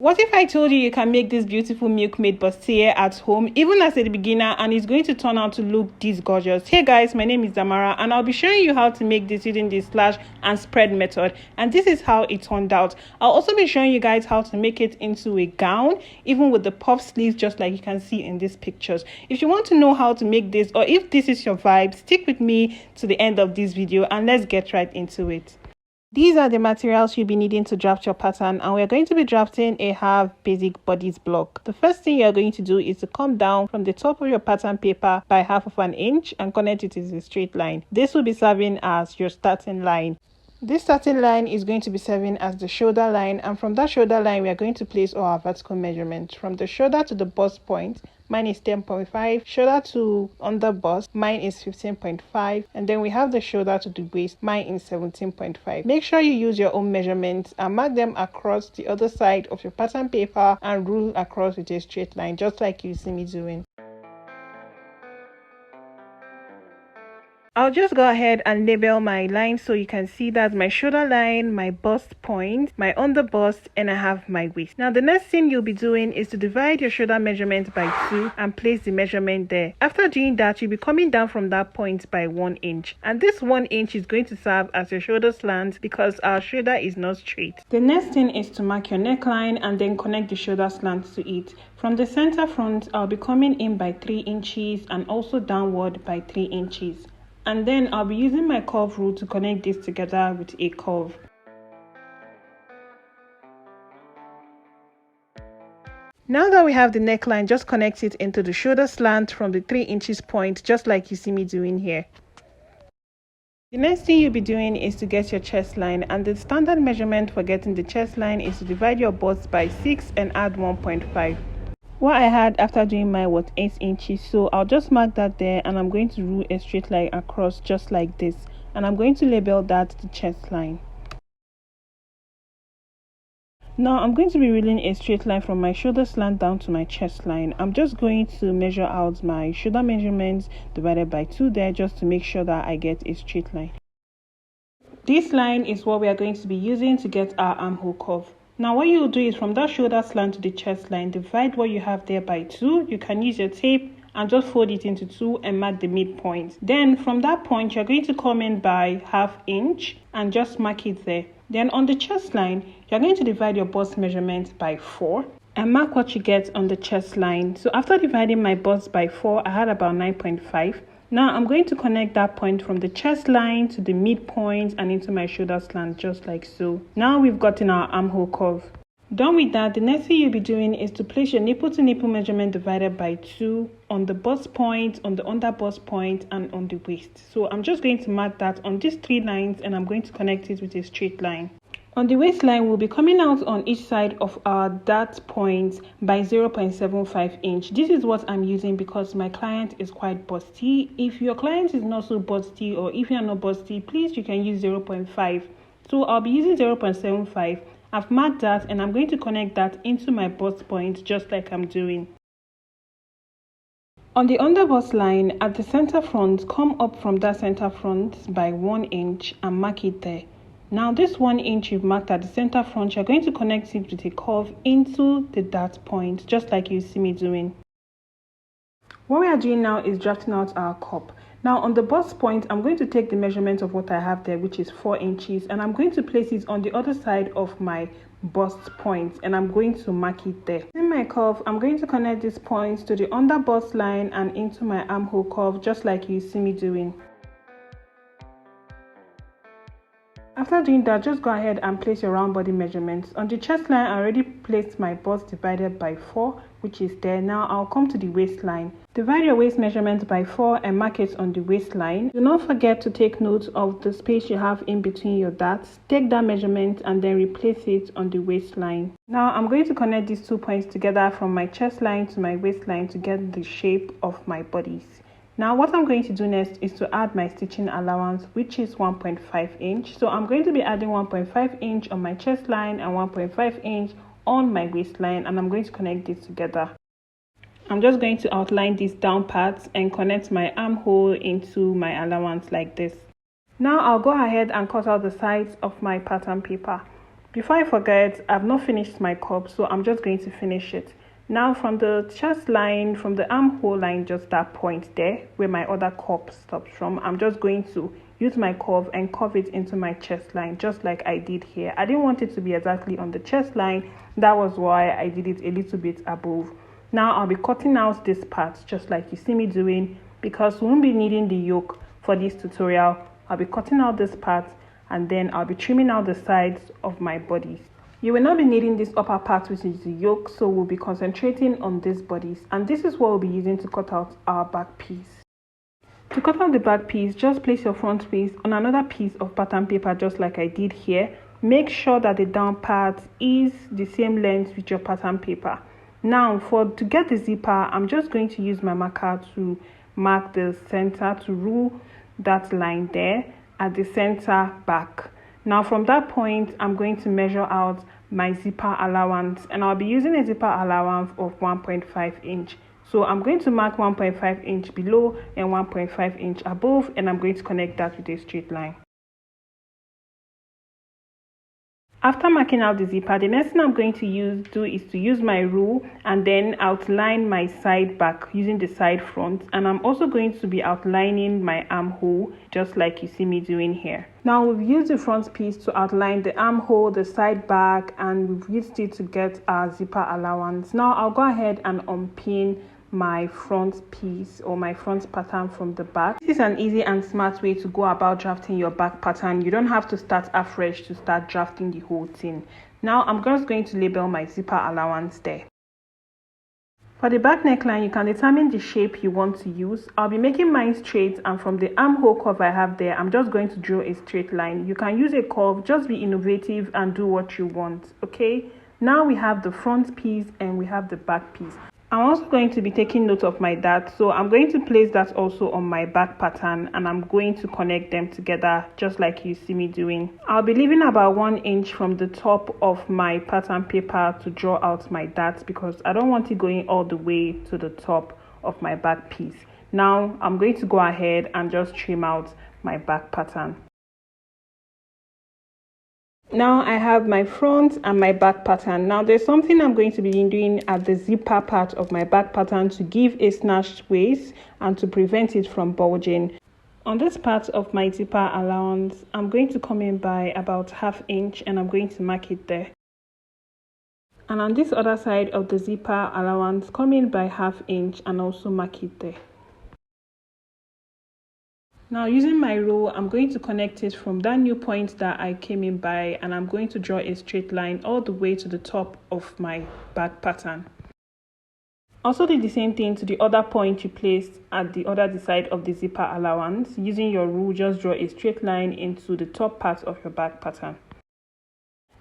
What if I told you can make this beautiful Milkmaid Bustier at home, even as a beginner, and it's going to turn out to look this gorgeous? Hey guys, my name is Damara, and I'll be showing you how to make this using the slash and spread method. And this is how it turned out. I'll also be showing you guys how to make it into a gown, even with the puff sleeves, just like you can see in these pictures. If you want to know how to make this, or if this is your vibe, stick with me to the end of this video and let's get right into it. These are the materials you'll be needing to draft your pattern, and we're going to be drafting a half basic bodice block. The first thing you're going to do is to come down from the top of your pattern paper by 1/2 inch and connect it as a straight line. This will be serving as your starting line. This starting line is going to be serving as the shoulder line, and from that shoulder line we are going to place all our vertical measurements. From the shoulder to the bust point, mine is 10.5, shoulder to under bust, mine is 15.5, and then we have the shoulder to the waist, mine is 17.5. Make sure you use your own measurements and mark them across the other side of your pattern paper and rule across with a straight line, just like you see me doing. I'll just go ahead and label my lines so you can see that my shoulder line, my bust point, my under bust, and I have my waist. Now the next thing you'll be doing is to divide your shoulder measurement by 2 and place the measurement there. After doing that, you'll be coming down from that point by 1 inch, and this 1 inch is going to serve as your shoulder slant because our shoulder is not straight. The next thing is to mark your neckline and then connect the shoulder slant to it. From the center front, I'll be coming in by 3 inches and also downward by 3 inches. And then I'll be using my curve rule to connect this together with a curve. Now that we have the neckline, just connect it into the shoulder slant from the 3 inches point, just like you see me doing here. The next thing you'll be doing is to get your chest line, and the standard measurement for getting the chest line is to divide your bust by 6 and add 1.5. What I had after doing my 8 inches, so I'll just mark that there, and I'm going to rule a straight line across just like this, and I'm going to label that the chest line. Now I'm going to be ruling a straight line from my shoulder slant down to my chest line. I'm just going to measure out my shoulder measurements divided by 2 there, just to make sure that I get a straight line. This line is what we are going to be using to get our armhole curve. Now what you will do is from that shoulder slant to the chest line, divide what you have there by 2. You can use your tape and just fold it into 2 and mark the midpoint. Then from that point, you're going to come in by 1/2 inch and just mark it there. Then on the chest line, you're going to divide your bust measurement by 4 and mark what you get on the chest line. So after dividing my bust by 4, I had about 9.5. Now I'm going to connect that point from the chest line to the midpoint and into my shoulder slant, just like so. Now we've gotten our armhole curve. Done with that, the next thing you'll be doing is to place your nipple to nipple measurement divided by 2 on the bust point, on the under bust point, and on the waist. So I'm just going to mark that on these 3 lines, and I'm going to connect it with a straight line. On the waistline, we'll be coming out on each side of our dart point by 0.75 inch. This is what I'm using because my client is quite busty. If your client is not so busty, or if you're not busty, please you can use 0.5. So I'll be using 0.75. I've marked that, and I'm going to connect that into my bust point just like I'm doing. On the under bust line, at the center front, come up from that center front by 1 inch and mark it there. Now this 1 inch you've marked at the center front, you're going to connect it with a curve into the dart point, just like you see me doing. What we are doing now is drafting out our cup. Now on the bust point, I'm going to take the measurement of what I have there, which is 4 inches, and I'm going to place it on the other side of my bust point, and I'm going to mark it there. In my curve, I'm going to connect this point to the under bust line and into my armhole curve, just like you see me doing. After doing that, just go ahead and place your round body measurements. On the chest line, I already placed my bust divided by 4, which is there. Now I'll come to the waistline. Divide your waist measurement by 4 and mark it on the waistline. Do not forget to take note of the space you have in between your darts. Take that measurement and then replace it on the waistline. Now I'm going to connect these 2 points together from my chest line to my waistline to get the shape of my bodice. Now what I'm going to do next is to add my stitching allowance, which is 1.5 inch. So I'm going to be adding 1.5 inch on my chest line and 1.5 inch on my waistline, and I'm going to connect this together. I'm just going to outline these down parts and connect my armhole into my allowance like this. Now I'll go ahead and cut out the sides of my pattern paper. Before I forget, I've not finished my cup, so I'm just going to finish it. Now from the chest line, from the armhole line, just that point there where my other cup stops from, I'm just going to use my curve and curve it into my chest line, just like I did here. I didn't want it to be exactly on the chest line. That was why I did it a little bit above. Now I'll be cutting out this part, just like you see me doing, because we won't be needing the yoke for this tutorial. I'll be cutting out this part, and then I'll be trimming out the sides of my bodies. You will not be needing this upper part, which is the yoke, so we'll be concentrating on these bodies, and this is what we'll be using to cut out our back piece. To cut out the back piece, just place your front piece on another piece of pattern paper, just like I did here. Make sure that the down part is the same length with your pattern paper. Now to get the zipper, I'm just going to use my marker to mark the center, to rule that line there at the center back. Now from that point, I'm going to measure out my zipper allowance, and I'll be using a zipper allowance of 1.5 inch. So I'm going to mark 1.5 inch below and 1.5 inch above, and I'm going to connect that with a straight line. After marking out the zipper, the next thing I'm going to do is to use my rule and then outline my side back using the side front, and I'm also going to be outlining my armhole, just like you see me doing here. Now we've used the front piece to outline the armhole, the side back, and we've used it to get our zipper allowance. Now I'll go ahead and unpin my front piece or my front pattern from the back. This is an easy and smart way to go about drafting your back pattern. You don't have to start afresh to start drafting the whole thing. Now I'm just going to label my zipper allowance there. For the back neckline, you can determine the shape you want to use. I'll be making mine straight, and from the armhole curve I have there, I'm just going to draw a straight line. You can use a curve, just be innovative and do what you want, okay? Now we have the front piece and we have the back piece. I'm also going to be taking note of my dart, so I'm going to place that also on my back pattern, and I'm going to connect them together just like you see me doing. I'll be leaving about 1 inch from the top of my pattern paper to draw out my dart, because I don't want it going all the way to the top of my back piece. Now I'm going to go ahead and just trim out my back pattern. Now I have my front and my back pattern. Now there's something I'm going to be doing at the zipper part of my back pattern to give a snatched waist and to prevent it from bulging. On this part of my zipper allowance, I'm going to come in by about ½ inch, and I'm going to mark it there. And on this other side of the zipper allowance, come in by ½ inch and also mark it there. Now using my rule, I'm going to connect it from that new point that I came in by, and I'm going to draw a straight line all the way to the top of my back pattern. Also do the same thing to the other point you placed at the other side of the zipper allowance. Using your rule, just draw a straight line into the top part of your back pattern.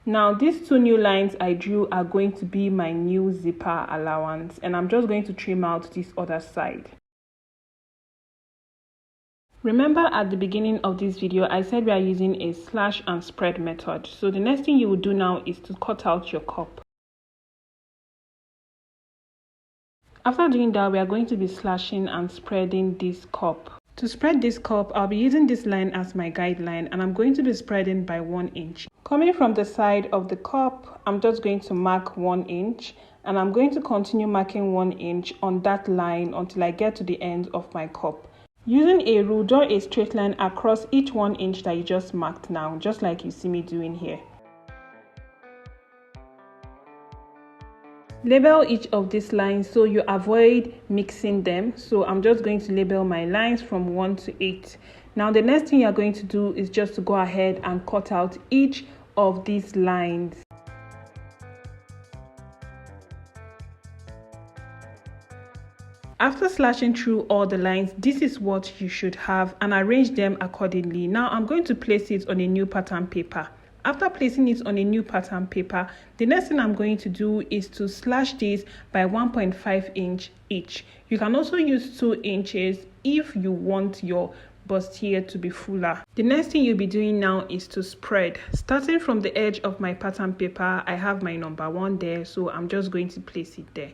Now these two new lines I drew are going to be my new zipper allowance, and I'm just going to trim out this other side. Remember at the beginning of this video, I said we are using a slash and spread method. So the next thing you will do now is to cut out your cup. After doing that, we are going to be slashing and spreading this cup. To spread this cup, I'll be using this line as my guideline, and I'm going to be spreading by 1 inch. Coming from the side of the cup, I'm just going to mark 1 inch, and I'm going to continue marking 1 inch on that line until I get to the end of my cup. Using a rule, draw a straight line across each 1 inch that you just marked now, just like you see me doing here. Label each of these lines so you avoid mixing them. So I'm just going to label my lines from 1 to 8. Now the next thing you're going to do is just to go ahead and cut out each of these lines. After slashing through all the lines, this is what you should have, and arrange them accordingly. Now I'm going to place it on a new pattern paper. After placing it on a new pattern paper, the next thing I'm going to do is to slash this by 1.5 inch each. You can also use 2 inches if you want your bustier to be fuller. The next thing you'll be doing now is to spread. Starting from the edge of my pattern paper, I have my number 1 there, so I'm just going to place it there.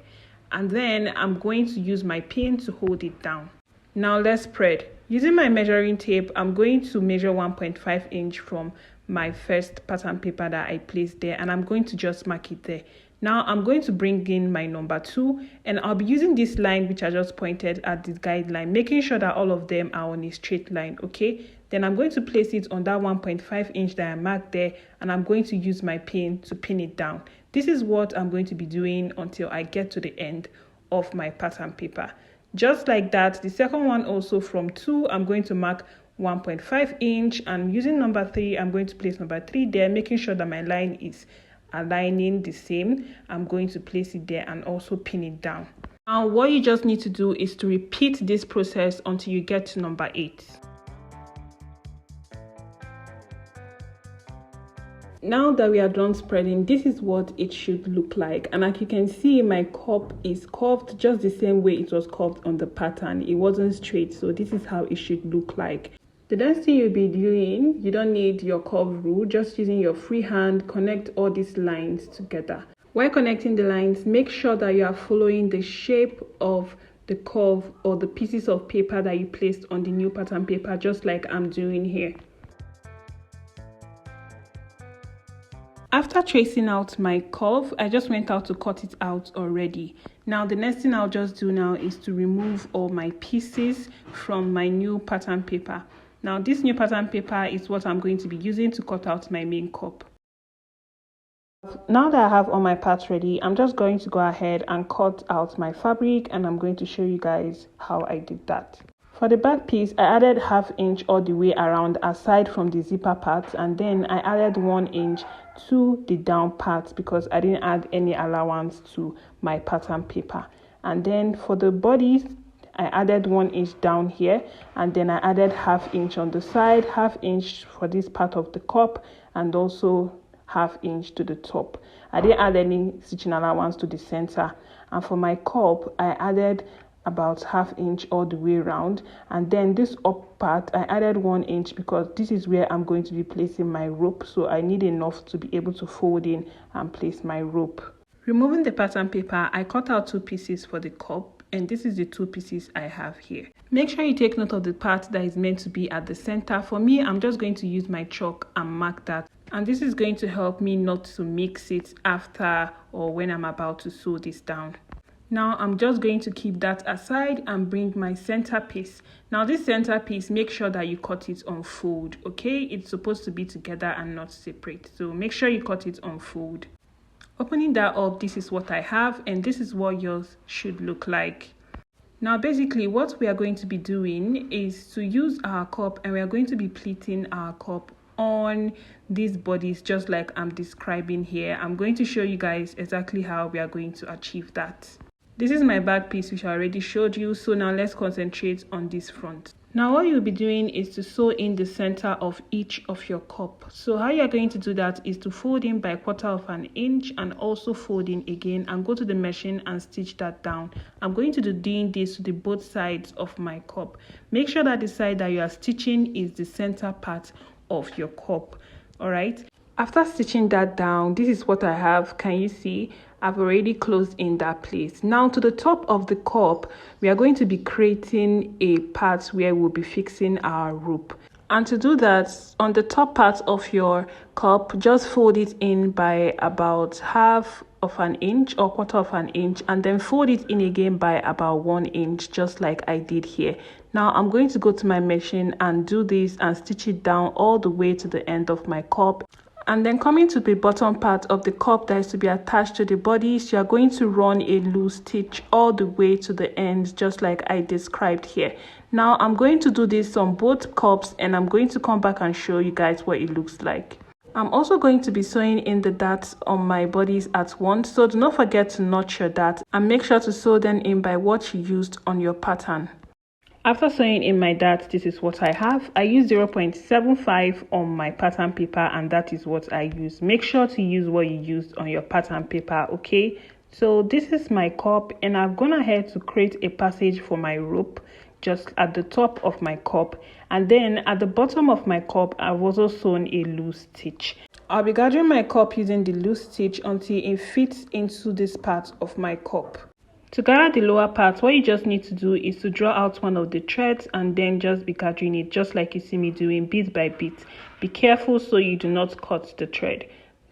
And then I'm going to use my pin to hold it down. Now let's spread. Using my measuring tape, I'm going to measure 1.5 inch from my first pattern paper that I placed there, and I'm going to just mark it there. Now I'm going to bring in my number 2, and I'll be using this line which I just pointed at, this guideline, making sure that all of them are on a straight line. Okay, then I'm going to place it on that 1.5 inch that I marked there, and I'm going to use my pin to pin it down. This is what I'm going to be doing until I get to the end of my pattern paper. Just like that, the second one also from 2, I'm going to mark 1.5 inch, and using number 3, I'm going to place number 3 there, making sure that my line is aligning the same. I'm going to place it there and also pin it down. Now what you just need to do is to repeat this process until you get to number 8. Now that we are done spreading, this is what it should look like, and like you can see, my cup is curved just the same way it was curved on the pattern. It wasn't straight, so this is how it should look like. The next thing you'll be doing, you don't need your curve rule, just using your free hand, connect all these lines together. While connecting the lines, make sure that you are following the shape of the curve or the pieces of paper that you placed on the new pattern paper, just like I'm doing here. After tracing out my curve, I just went out to cut it out already. Now the next thing I'll just do now is to remove all my pieces from my new pattern paper. Now this new pattern paper is what I'm going to be using to cut out my main cup. Now that I have all my parts ready, I'm just going to go ahead and cut out my fabric, and I'm going to show you guys how I did that. For the back piece, I added 1/2 inch all the way around aside from the zipper part, and then I added 1 inch to the down part because I didn't add any allowance to my pattern paper. And then for the bodies, I added 1 inch down here, and then I added 1/2 inch on the side, 1/2 inch for this part of the cup, and also 1/2 inch to the top. I didn't add any stitching allowance to the center. And for my cup, I added about 1/2 inch all the way around, and then this up part I added 1 inch because this is where I'm going to be placing my rope, so I need enough to be able to fold in and place my rope. Removing the pattern paper, I cut out 2 pieces for the cup, and this is the 2 pieces I have here. Make sure you take note of the part that is meant to be at the center. For me, I'm just going to use my chalk and mark that, and this is going to help me not to mix it after or when I'm about to sew this down. Now I'm just going to keep that aside and bring my center piece. Now this center piece, make sure that you cut it on fold, okay? It's supposed to be together and not separate, so make sure you cut it on fold. Opening that up, this is what I have, and this is what yours should look like. Now basically what we are going to be doing is to use our cup, and we are going to be pleating our cup on these bodies just like I'm describing here. I'm going to show you guys exactly how we are going to achieve that. This is my back piece which I already showed you, so now let's concentrate on this front. Now what you'll be doing is to sew in the center of each of your cup. So how you're going to do that is to fold in by 1/4 inch and also fold in again and go to the machine and stitch that down. I'm going to be doing this to the both sides of my cup. Make sure that the side that you are stitching is the center part of your cup. All right, after stitching that down, this is what I have. Can you see? I've already closed in that place. Now to the top of the cup, we are going to be creating a part where we'll be fixing our rope. And to do that, on the top part of your cup, just fold it in by about 1/2 inch or 1/4 inch, and then fold it in again by about 1 inch, just like I did here. Now I'm going to go to my machine and do this and stitch it down all the way to the end of my cup. And then coming to the bottom part of the cup that is to be attached to the bodies, you are going to run a loose stitch all the way to the end, just like I described here. Now I'm going to do this on both cups, and I'm going to come back and show you guys what it looks like. I'm also going to be sewing in the darts on my bodies at once, so do not forget to notch your darts and make sure to sew them in by what you used on your pattern. After sewing in my darts, this is what I have. I used 0.75 on my pattern paper, and that is what I use. Make sure to use what you used on your pattern paper, okay? So this is my cup, and I've gone ahead to create a passage for my rope just at the top of my cup, and then at the bottom of my cup I've also sewn a loose stitch. I'll be gathering my cup using the loose stitch until it fits into this part of my cup. To gather the lower part, what you just need to do is to draw out one of the threads and then just be gathering it just like you see me doing, bit by bit. Be careful so you do not cut the thread.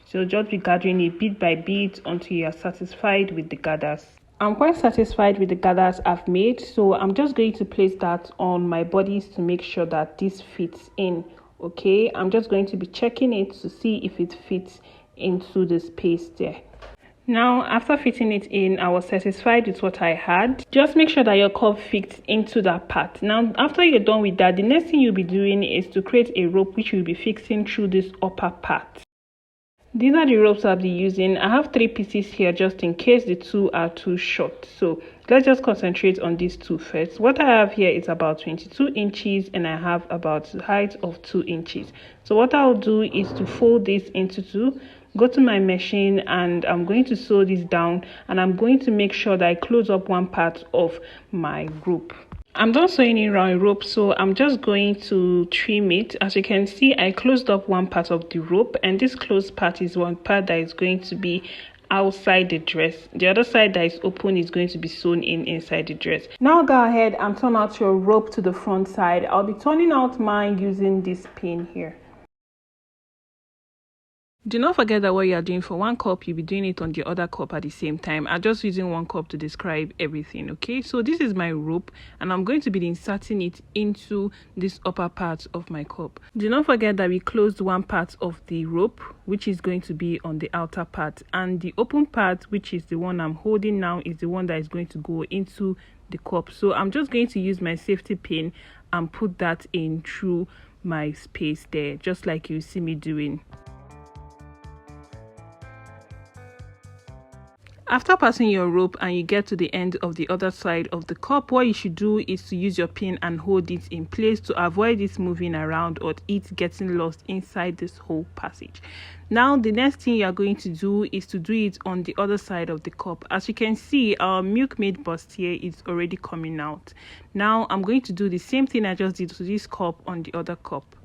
So just be gathering it bit by bit until you are satisfied with the gathers. I'm quite satisfied with the gathers I've made, so I'm just going to place that on my bodice to make sure that this fits in. Okay, I'm just going to be checking it to see if it fits into the space there. Now, after fitting it in, I was satisfied with what I had. Just make sure that your cup fits into that part. Now, after you're done with that, the next thing you'll be doing is to create a rope which you'll be fixing through this upper part. These are the ropes I'll be using. I have 3 pieces here just in case the 2 are too short. So let's just concentrate on these 2 first. What I have here is about 22 inches and I have about the height of 2 inches. So what I'll do is to fold this into 2. Go to my machine and I'm going to sew this down, and I'm going to make sure that I close up one part of my rope. I'm done sewing in my rope, so I'm just going to trim it. As you can see, I closed up one part of the rope, and this closed part is one part that is going to be outside the dress. The other side that is open is going to be sewn in inside the dress. Now go ahead and turn out your rope to the front side. I'll be turning out mine using this pin here. Do not forget that what you are doing for one cup, you'll be doing it on the other cup at the same time. I'm just using one cup to describe everything, okay? So this is my rope, and I'm going to be inserting it into this upper part of my cup. Do not forget that we closed one part of the rope, which is going to be on the outer part, and the open part, which is the one I'm holding now, is the one that is going to go into the cup. So I'm just going to use my safety pin and put that in through my space there, just like you see me doing. After passing your rope and you get to the end of the other side of the cup, what you should do is to use your pin and hold it in place to avoid it moving around or it getting lost inside this whole passage. Now, the next thing you are going to do is to do it on the other side of the cup. As you can see, our Milkmaid Bustier is already coming out. Now, I'm going to do the same thing I just did to this cup on the other cup.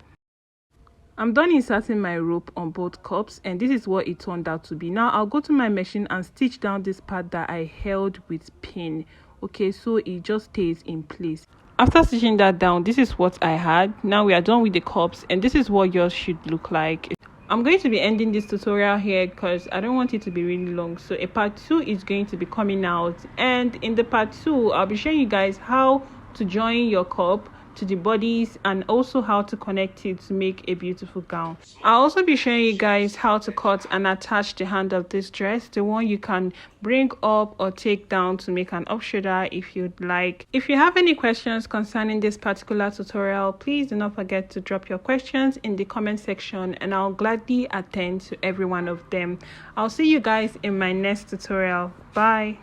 I'm done inserting my rope on both cups, and this is what it turned out to be. Now I'll go to my machine and stitch down this part that I held with pin, okay, so it just stays in place. After stitching that down, this is what I had. Now we are done with the cups, and this is what yours should look like. I'm going to be ending this tutorial here because I don't want it to be really long. So a part 2 is going to be coming out, and in the part 2 I'll be showing you guys how to join your cup to the bodies and also how to connect it to make a beautiful gown. I'll also be showing you guys how to cut and attach the hand of this dress, the one you can bring up or take down to make an up shoulder if you'd like. If you have any questions concerning this particular tutorial, please do not forget to drop your questions in the comment section and I'll gladly attend to every one of them. I'll see you guys in my next tutorial. Bye.